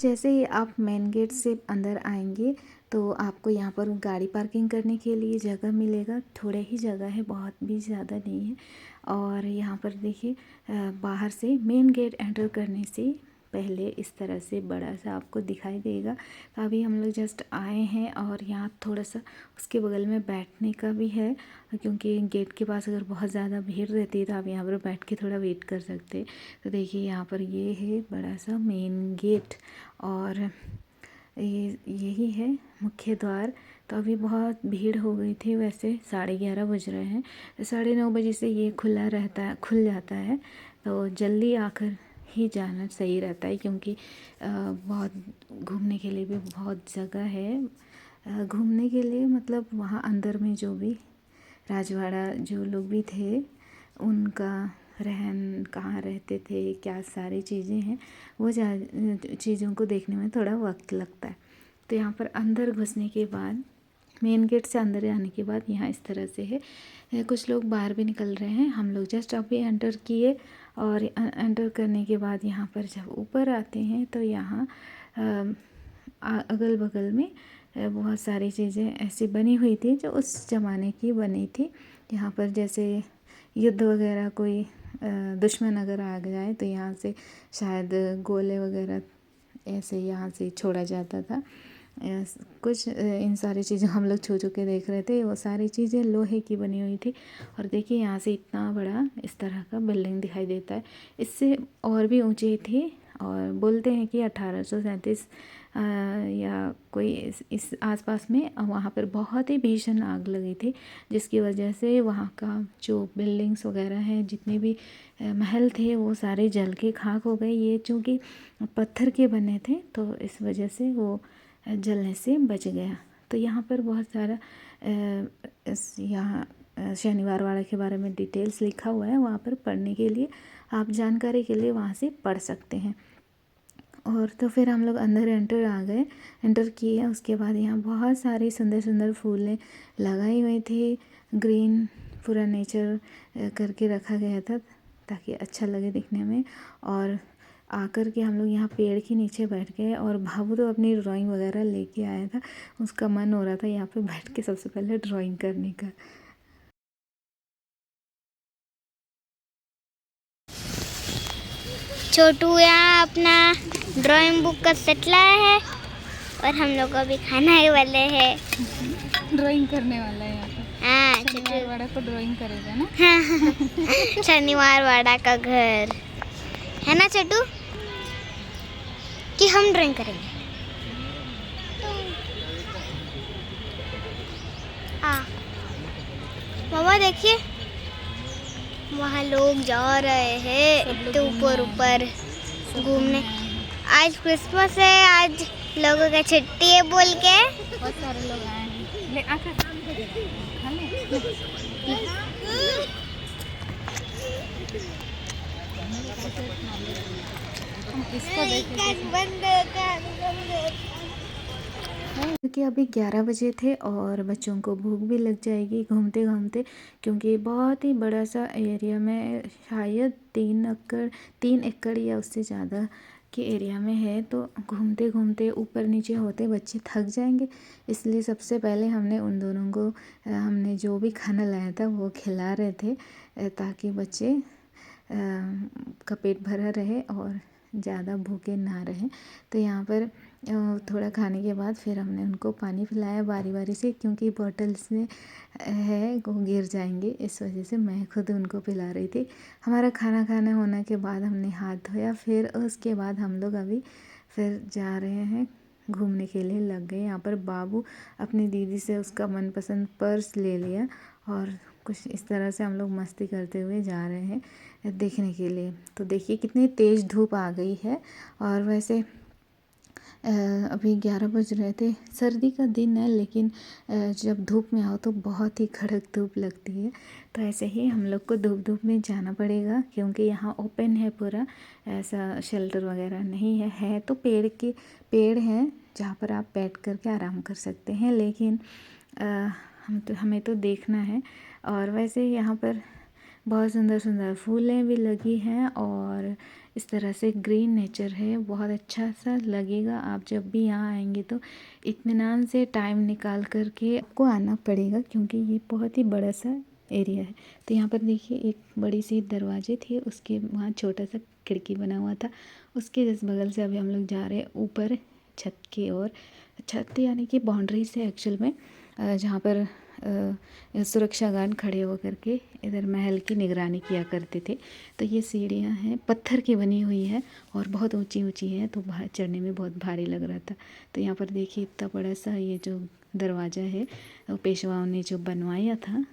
जैसे ही आप main gate से अंदर आएंगे तो आपको यहाँ पर गाड़ी पार्किंग करने के लिए जगह मिलेगा। थोड़ा ही जगह है, बहुत भी ज़्यादा नहीं है। और यहाँ पर देखिए बाहर से मेन गेट एंटर करने से पहले इस तरह से बड़ा सा आपको दिखाई देगा। तो अभी हम लोग जस्ट आए हैं और यहाँ थोड़ा सा उसके बगल में बैठने का भी है, क्योंकि गेट के पास अगर बहुत ज़्यादा भीड़ रहती है तो आप यहाँ पर बैठ के थोड़ा वेट कर सकते हैं। तो देखिए यहाँ पर ये है बड़ा सा मेन गेट और यही है मुख्य द्वार। तो अभी बहुत भीड़ हो गई थी, वैसे 11:30 बज रहे हैं। 9:30 बजे से ये खुल जाता है। तो जल्दी आकर ही जाना सही रहता है, क्योंकि बहुत घूमने के लिए भी बहुत जगह है। घूमने के लिए मतलब वहाँ अंदर में जो भी राजवाड़ा जो लोग भी थे उनका रहन, कहाँ रहते थे, क्या सारी चीज़ें हैं, वो चीज़ों को देखने में थोड़ा वक्त लगता है। तो यहाँ पर अंदर घुसने के बाद, मेन गेट से अंदर आने के बाद यहाँ इस तरह से है। कुछ लोग बाहर भी निकल रहे हैं। हम लोग जस्ट अभी एंटर किए और एंटर करने के बाद यहाँ पर जब ऊपर आते हैं तो यहाँ अगल बगल में बहुत सारी चीज़ें ऐसी बनी हुई थी जो उस ज़माने की बनी थी। यहाँ पर जैसे युद्ध वगैरह, कोई दुश्मन अगर आ जाए तो यहाँ से शायद गोले वगैरह ऐसे यहाँ से छोड़ा जाता था। कुछ इन सारी चीज़ें हम लोग छू के देख रहे थे। वो सारी चीज़ें लोहे की बनी हुई थी। और देखिए यहाँ से इतना बड़ा इस तरह का बिल्डिंग दिखाई देता है। इससे और भी ऊंची थी और बोलते हैं कि 1837 या कोई इस आसपास में वहाँ पर बहुत ही भीषण आग लगी थी, जिसकी वजह से वहाँ का जो बिल्डिंग्स वगैरह हैं, जितने भी महल थे, वो सारे जल के खाक हो गए। ये चूँकि पत्थर के बने थे तो इस वजह से वो जलने से बच गया। तो यहाँ पर बहुत सारा यहाँ शनिवार वाड़ा के बारे में डिटेल्स लिखा हुआ है। वहाँ पर पढ़ने के लिए, आप जानकारी के लिए वहाँ से पढ़ सकते हैं। और तो फिर हम लोग अंदर एंटर किए। उसके बाद यहाँ बहुत सारी सुंदर सुंदर फूलें लगाई हुई थी। ग्रीन पूरा नेचर करके रखा गया था ताकि अच्छा लगे दिखने में। और आकर के हम लोग यहाँ पेड़ के नीचे बैठ गए और बाबू तो अपनी ड्राइंग वगैरह लेके आया था। उसका मन हो रहा था यहाँ पे बैठ के सबसे पहले ड्राइंग करने का। छोटू यहाँ अपना ड्राइंग बुक का सेट लाया है और हम लोग अभी खाना वाले हैं। ड्राइंग करने वाला है यहाँ पे। हाँ, शनिवार वाड़ा को ड्राइंग करेगा ना। हाँ, शनिवार वाड़ा का घर है ना छोटू, कि हम ड्राइंग करेंगे। हाँ मामा देखिए, वहाँ लोग जा रहे हैं तो ऊपर घूमने। आज क्रिसमस है, आज लोगों का छुट्टी है बोल के बहुत सारे लोग आए हैं। ले आकर खा ले। इसको क्योंकि अभी 11 बजे थे और बच्चों को भूख भी लग जाएगी घूमते घूमते, क्योंकि बहुत ही बड़ा सा एरिया में, शायद 3 एकड़ या उससे ज़्यादा के एरिया में है। तो घूमते घूमते ऊपर नीचे होते बच्चे थक जाएंगे। इसलिए सबसे पहले हमने उन दोनों को हमने जो भी खाना लाया था वो खिला रहे थे, ताकि बच्चे का पेट भरा रहे और ज़्यादा भूखे ना रहें। तो यहाँ पर थोड़ा खाने के बाद फिर हमने उनको पानी पिलाया बारी बारी से, क्योंकि बॉटल्स में है वो गिर जाएंगे, इस वजह से मैं खुद उनको पिला रही थी। हमारा खाना होने के बाद हमने हाथ धोया, फिर उसके बाद हम लोग अभी फिर जा रहे हैं घूमने के लिए लग गए। यहाँ पर बाबू अपनी दीदी से उसका मनपसंद पर्स ले लिया और कुछ इस तरह से हम लोग मस्ती करते हुए जा रहे हैं देखने के लिए। तो देखिए कितनी तेज़ धूप आ गई है। और वैसे अभी 11 बज रहे थे, सर्दी का दिन है, लेकिन जब धूप में आओ तो बहुत ही कड़क धूप लगती है। तो ऐसे ही हम लोग को धूप में जाना पड़ेगा, क्योंकि यहाँ ओपन है पूरा, ऐसा शेल्टर वगैरह नहीं है तो पेड़ हैं जहाँ पर आप बैठ कर के आराम कर सकते हैं, लेकिन हमें तो देखना है। और वैसे यहाँ पर बहुत सुंदर सुंदर फूलें भी लगी हैं और इस तरह से ग्रीन नेचर है, बहुत अच्छा सा लगेगा। आप जब भी यहाँ आएंगे तो इत्मीनान से टाइम निकाल कर के आपको आना पड़ेगा, क्योंकि ये बहुत ही बड़ा सा एरिया है। तो यहाँ पर देखिए एक बड़ी सी दरवाजे थी, उसके वहाँ छोटा सा खिड़की बना हुआ था, उसके जिस बगल से अभी हम लोग जा रहे हैं ऊपर छत की ओर। छत यानी कि बाउंड्री से एक्चुअल में जहाँ पर सुरक्षा गार्ड खड़े होकर के इधर महल की निगरानी किया करते थे। तो ये सीढ़ियाँ हैं, पत्थर की बनी हुई है और बहुत ऊंची ऊंची है, तो चढ़ने में बहुत भारी लग रहा था। तो यहाँ पर देखिए इतना बड़ा सा ये जो दरवाज़ा है वो पेशवाओं ने जो बनवाया था,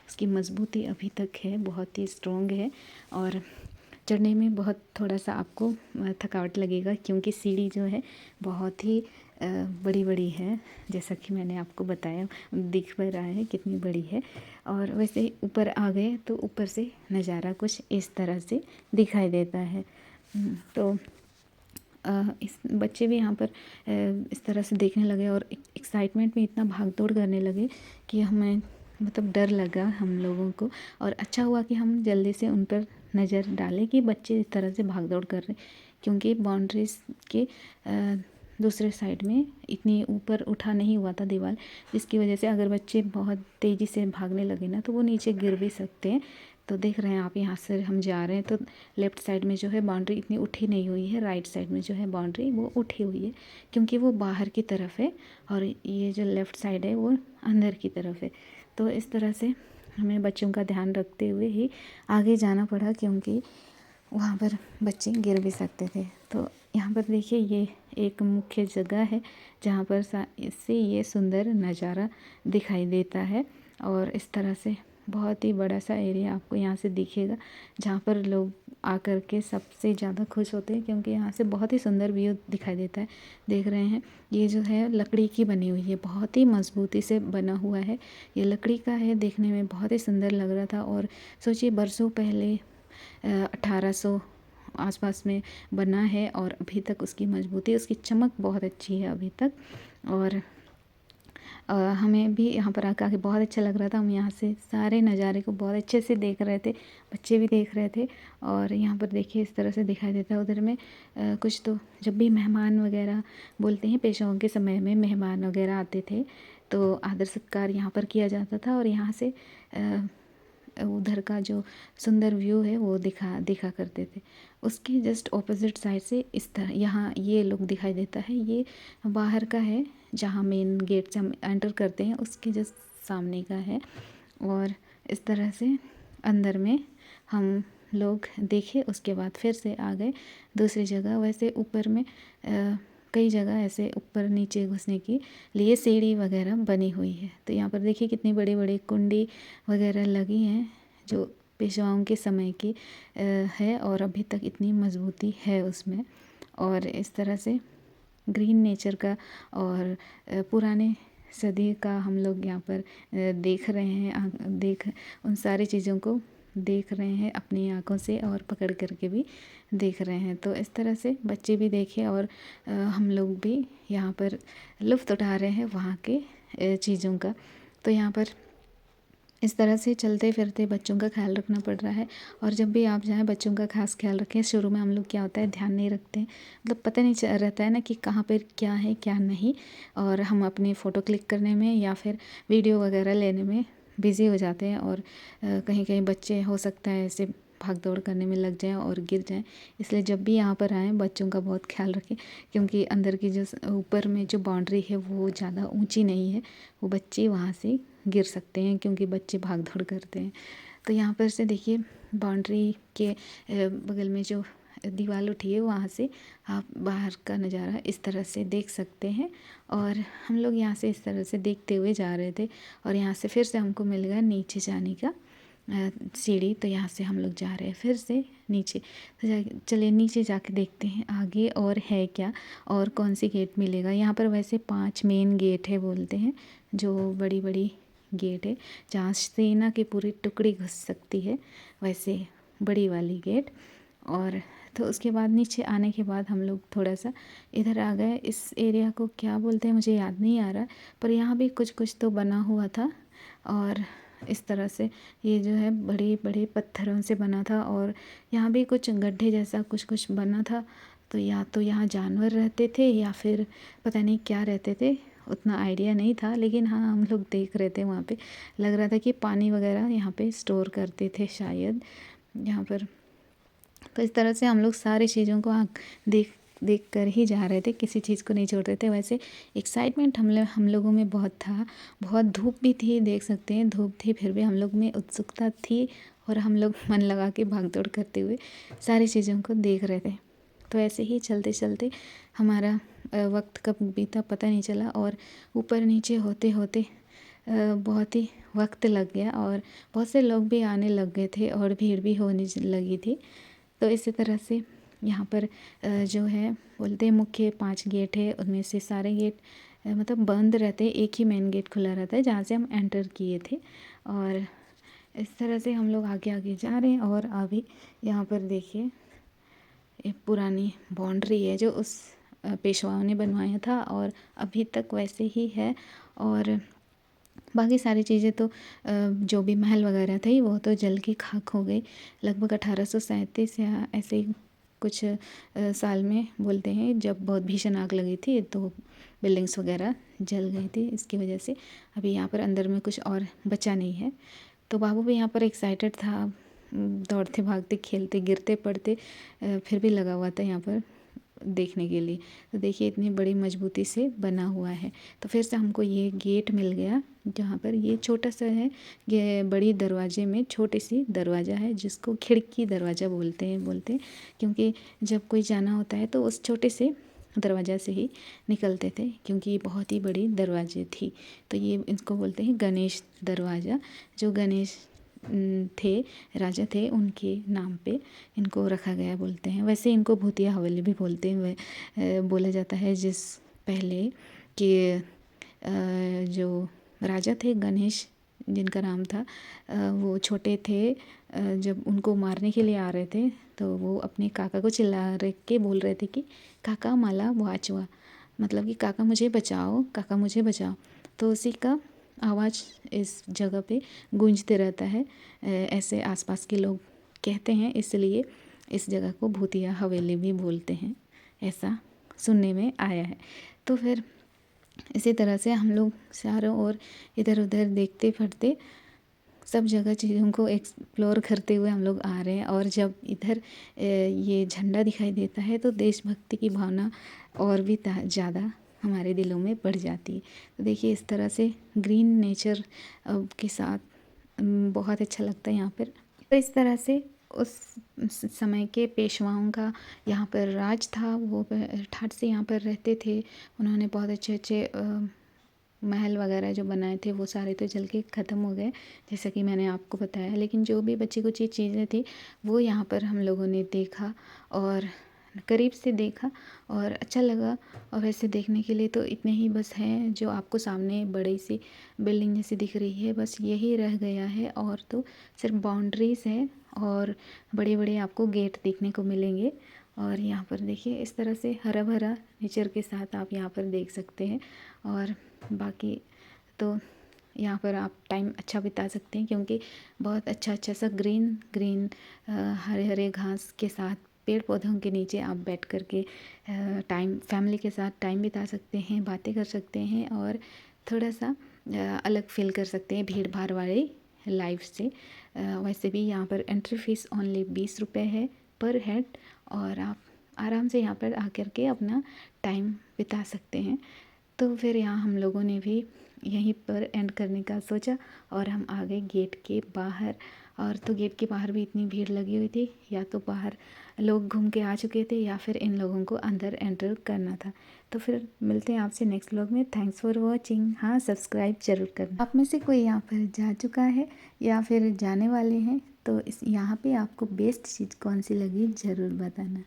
उसकी मजबूती अभी तक है, बहुत ही स्ट्रॉन्ग है। और चढ़ने में बहुत थोड़ा सा आपको थकावट लगेगा, क्योंकि सीढ़ी जो है बहुत ही बड़ी बड़ी है, जैसा कि मैंने आपको बताया, दिख भी रहा है कितनी बड़ी है। और वैसे ऊपर आ गए तो ऊपर से नज़ारा कुछ इस तरह से दिखाई देता है। तो इस बच्चे भी यहाँ पर इस तरह से देखने लगे और एक्साइटमेंट में इतना भाग दौड़ करने लगे कि हमें मतलब डर लगा हम लोगों को। और अच्छा हुआ कि हम जल्दी से उन पर नज़र डालें कि बच्चे इस तरह से भाग दौड़ कर रहे, क्योंकि बाउंड्रीज के दूसरे साइड में इतनी ऊपर उठा नहीं हुआ था दीवार, जिसकी वजह से अगर बच्चे बहुत तेज़ी से भागने लगे ना तो वो नीचे गिर भी सकते हैं। तो देख रहे हैं आप, यहाँ से हम जा रहे हैं तो लेफ़्ट साइड में जो है बाउंड्री इतनी उठी नहीं हुई है, राइट साइड में जो है बाउंड्री वो उठी हुई है, क्योंकि वो बाहर की तरफ है और ये जो लेफ़्ट साइड है वो अंदर की तरफ है। तो इस तरह से हमें बच्चों का ध्यान रखते हुए ही आगे जाना पड़ा, क्योंकि वहाँ पर बच्चे गिर भी सकते थे। तो यहाँ पर देखिए ये एक मुख्य जगह है जहाँ पर इससे ये सुंदर नज़ारा दिखाई देता है। और इस तरह से बहुत ही बड़ा सा एरिया आपको यहाँ से दिखेगा, जहाँ पर लोग आकर के सबसे ज़्यादा खुश होते हैं, क्योंकि यहाँ से बहुत ही सुंदर व्यू दिखाई देता है। देख रहे हैं ये जो है लकड़ी की बनी हुई है, बहुत ही मजबूती से बना हुआ है, ये लकड़ी का है, देखने में बहुत ही सुंदर लग रहा था। और सोचिए बरसों पहले 1800 आसपास में बना है और अभी तक उसकी मजबूती, उसकी चमक बहुत अच्छी है अभी तक। और हमें भी यहाँ पर आकर बहुत अच्छा लग रहा था, हम यहाँ से सारे नज़ारे को बहुत अच्छे से देख रहे थे, बच्चे भी देख रहे थे। और यहाँ पर देखिए इस तरह से दिखाई देता है। उधर में कुछ तो जब भी मेहमान वगैरह बोलते हैं, पेशवाओं के समय में मेहमान वगैरह आते थे तो आदर सत्कार यहाँ पर किया जाता था, और यहाँ से उधर का जो सुंदर व्यू है वो दिखा करते थे। उसके जस्ट ऑपोजिट साइड से इस तरह यहाँ ये लुक दिखाई देता है, ये बाहर का है जहाँ मेन गेट से हम एंटर करते हैं उसके जस्ट सामने का है। और इस तरह से अंदर में हम लोग देखे, उसके बाद फिर से आ गए दूसरी जगह। वैसे ऊपर में कई जगह ऐसे ऊपर नीचे घुसने के लिए सीढ़ी वगैरह बनी हुई है। तो यहाँ पर देखिए कितनी बड़ी बड़ी कुंडी वगैरह लगी हैं, जो पेशवाओं के समय की है और अभी तक इतनी मजबूती है उसमें। और इस तरह से ग्रीन नेचर का और पुराने सदी का हम लोग यहाँ पर देख रहे हैं, उन सारी चीज़ों को देख रहे हैं अपनी आँखों से और पकड़ करके भी देख रहे हैं। तो इस तरह से बच्चे भी देखे और हम लोग भी यहाँ पर लुत्फ़ उठा रहे हैं वहाँ के चीज़ों का। तो यहाँ पर इस तरह से चलते फिरते बच्चों का ख्याल रखना पड़ रहा है। और जब भी आप जाएँ बच्चों का खास ख्याल रखें। शुरू में हम लोग क्या होता है ध्यान नहीं रखते हैं, मतलब पता नहीं रहता है ना कि कहाँ पर क्या है क्या नहीं, और हम अपनी फ़ोटो क्लिक करने में या फिर वीडियो वगैरह लेने में बिज़ी हो जाते हैं। और कहीं कहीं बच्चे हो सकता है ऐसे भाग दौड़ करने में लग जाएं और गिर जाएं। इसलिए जब भी यहाँ पर आएँ बच्चों का बहुत ख्याल रखें, क्योंकि अंदर की जो ऊपर में जो बाउंड्री है वो ज़्यादा ऊंची नहीं है, वो बच्चे वहाँ से गिर सकते हैं क्योंकि बच्चे भाग दौड़ करते हैं। तो यहाँ पर से देखिए बाउंड्री के बगल में जो दीवार उठी है वहाँ से आप बाहर का नज़ारा इस तरह से देख सकते हैं। और हम लोग यहाँ से इस तरह से देखते हुए जा रहे थे, और यहाँ से फिर से हमको मिल गया नीचे जाने का सीढ़ी। तो यहाँ से हम लोग जा रहे हैं फिर से नीचे। तो चलिए नीचे जाके देखते हैं आगे और है क्या, और कौन सी गेट मिलेगा। यहाँ पर वैसे 5 मेन गेट है बोलते हैं, जो बड़ी बड़ी गेट है जहाँ सेना की पूरी टुकड़ी घुस सकती है, वैसे बड़ी वाली गेट। और तो उसके बाद नीचे आने के बाद हम लोग थोड़ा सा इधर आ गए। इस एरिया को क्या बोलते हैं मुझे याद नहीं आ रहा, पर यहाँ भी कुछ कुछ तो बना हुआ था। और इस तरह से ये जो है बड़े बड़े पत्थरों से बना था और यहाँ भी कुछ गड्ढे जैसा कुछ कुछ बना था। तो या तो यहाँ जानवर रहते थे या फिर पता नहीं क्या रहते थे, उतना आइडिया नहीं था। लेकिन हाँ, हम लोग देख रहे थे वहाँ पे, लग रहा था कि पानी वगैरह यहाँ पे स्टोर करते थे शायद यहाँ पर। तो इस तरह से हम लोग सारी चीज़ों को देख देख कर ही जा रहे थे, किसी चीज़ को नहीं छोड़ रहे थे। वैसे एक्साइटमेंट हम लोगों में बहुत था, बहुत धूप भी थी, देख सकते हैं धूप थी, फिर भी हम लोग में उत्सुकता थी और हम लोग मन लगा के भाग दौड़ करते हुए सारी चीज़ों को देख रहे थे। तो ऐसे ही चलते चलते हमारा वक्त कब बीता पता नहीं चला और ऊपर नीचे होते होते बहुत ही वक्त लग गया और बहुत से लोग भी आने लग गए थे और भीड़ भी होने लगी थी। तो इसी तरह से यहाँ पर जो है बोलते हैं मुख्य 5 गेट है, उनमें से सारे गेट मतलब बंद रहते, एक ही मेन गेट खुला रहता है जहाँ से हम एंटर किए थे। और इस तरह से हम लोग आगे आगे जा रहे हैं और अभी यहाँ पर देखिए एक पुरानी बाउंड्री है जो उस पेशवाओं ने बनवाया था और अभी तक वैसे ही है। और बाकी सारी चीज़ें तो जो भी महल वगैरह थे वो तो जल के खाक हो गई लगभग 1837 या ऐसे ही कुछ साल में बोलते हैं, जब बहुत भीषण आग लगी थी तो बिल्डिंग्स वगैरह जल गई थी। इसकी वजह से अभी यहाँ पर अंदर में कुछ और बचा नहीं है। तो बाबू भी यहाँ पर एक्साइटेड था, दौड़ते भागते खेलते गिरते पड़ते फिर भी लगा हुआ था यहाँ पर देखने के लिए। तो देखिए इतनी बड़ी मजबूती से बना हुआ है। तो फिर से हमको ये गेट मिल गया जहाँ पर ये छोटा सा है, ये बड़ी दरवाजे में छोटी सी दरवाज़ा है जिसको खिड़की दरवाज़ा बोलते हैं क्योंकि जब कोई जाना होता है तो उस छोटे से दरवाज़ा से ही निकलते थे क्योंकि ये बहुत ही बड़ी दरवाजे थी। तो ये इसको बोलते हैं गणेश दरवाज़ा, जो गणेश थे राजा थे उनके नाम पे इनको रखा गया बोलते हैं। वैसे इनको भूतिया हवेली भी बोलते हैं, बोला जाता है जिस पहले के जो राजा थे गणेश जिनका नाम था, वो छोटे थे, जब उनको मारने के लिए आ रहे थे तो वो अपने काका को चिल्ला के बोल रहे थे कि काका माला वाचवा, मतलब कि काका मुझे बचाओ, काका मुझे बचाओ। तो उसी का आवाज़ इस जगह पे गूंजते रहता है, ऐसे आसपास के लोग कहते हैं, इसलिए इस जगह को भूतिया हवेली भी बोलते हैं, ऐसा सुनने में आया है। तो फिर इसी तरह से हम लोग चारों ओर इधर उधर देखते फिरते सब जगह चीज़ों को एक्सप्लोर करते हुए हम लोग आ रहे हैं। और जब इधर ये झंडा दिखाई देता है तो देशभक्ति की भावना और भी ज़्यादा हमारे दिलों में बढ़ जाती है। तो देखिए इस तरह से ग्रीन नेचर के साथ बहुत अच्छा लगता है यहाँ पर। तो इस तरह से उस समय के पेशवाओं का यहाँ पर राज था, वो ठाठ से यहाँ पर रहते थे। उन्होंने बहुत अच्छे अच्छे महल वगैरह जो बनाए थे वो सारे तो जल के ख़त्म हो गए जैसा कि मैंने आपको बताया। लेकिन जो भी बची कुची चीज़ें थी वो यहाँ पर हम लोगों ने देखा और करीब से देखा और अच्छा लगा। और वैसे देखने के लिए तो इतने ही बस हैं, जो आपको सामने बड़ी सी बिल्डिंग जैसी दिख रही है बस यही रह गया है, और तो सिर्फ बाउंड्रीज़ है और बड़े बड़े आपको गेट देखने को मिलेंगे। और यहाँ पर देखिए इस तरह से हरा भरा नेचर के साथ आप यहाँ पर देख सकते हैं। और बाकी तो यहाँ पर आप टाइम अच्छा बिता सकते हैं क्योंकि बहुत अच्छा अच्छा सा ग्रीन हरे हरे घास के साथ पेड़ पौधों के नीचे आप बैठ कर के टाइम फैमिली के साथ टाइम बिता सकते हैं, बातें कर सकते हैं और थोड़ा सा अलग फील कर सकते हैं भीड़ भाड़ वाली लाइफ से। वैसे भी यहाँ पर एंट्री फ़ीस ओनली 20 रुपये है पर हेड, और आप आराम से यहाँ पर आकर के अपना टाइम बिता सकते हैं। तो फिर यहाँ हम लोगों ने भी यहीं पर एंड करने का सोचा और हम आ गए गेट के बाहर। और तो गेट के बाहर भी इतनी भीड़ लगी हुई थी, या तो बाहर लोग घूम के आ चुके थे या फिर इन लोगों को अंदर एंटर करना था। तो फिर मिलते हैं आपसे नेक्स्ट व्लॉग में। Thanks for watching. हाँ, सब्सक्राइब जरूर करना। आप में से कोई यहाँ पर जा चुका है या फिर जाने वाले हैं तो इस यहाँ पे आपको बेस्ट चीज़ कौन सी लगी ज़रूर बताना।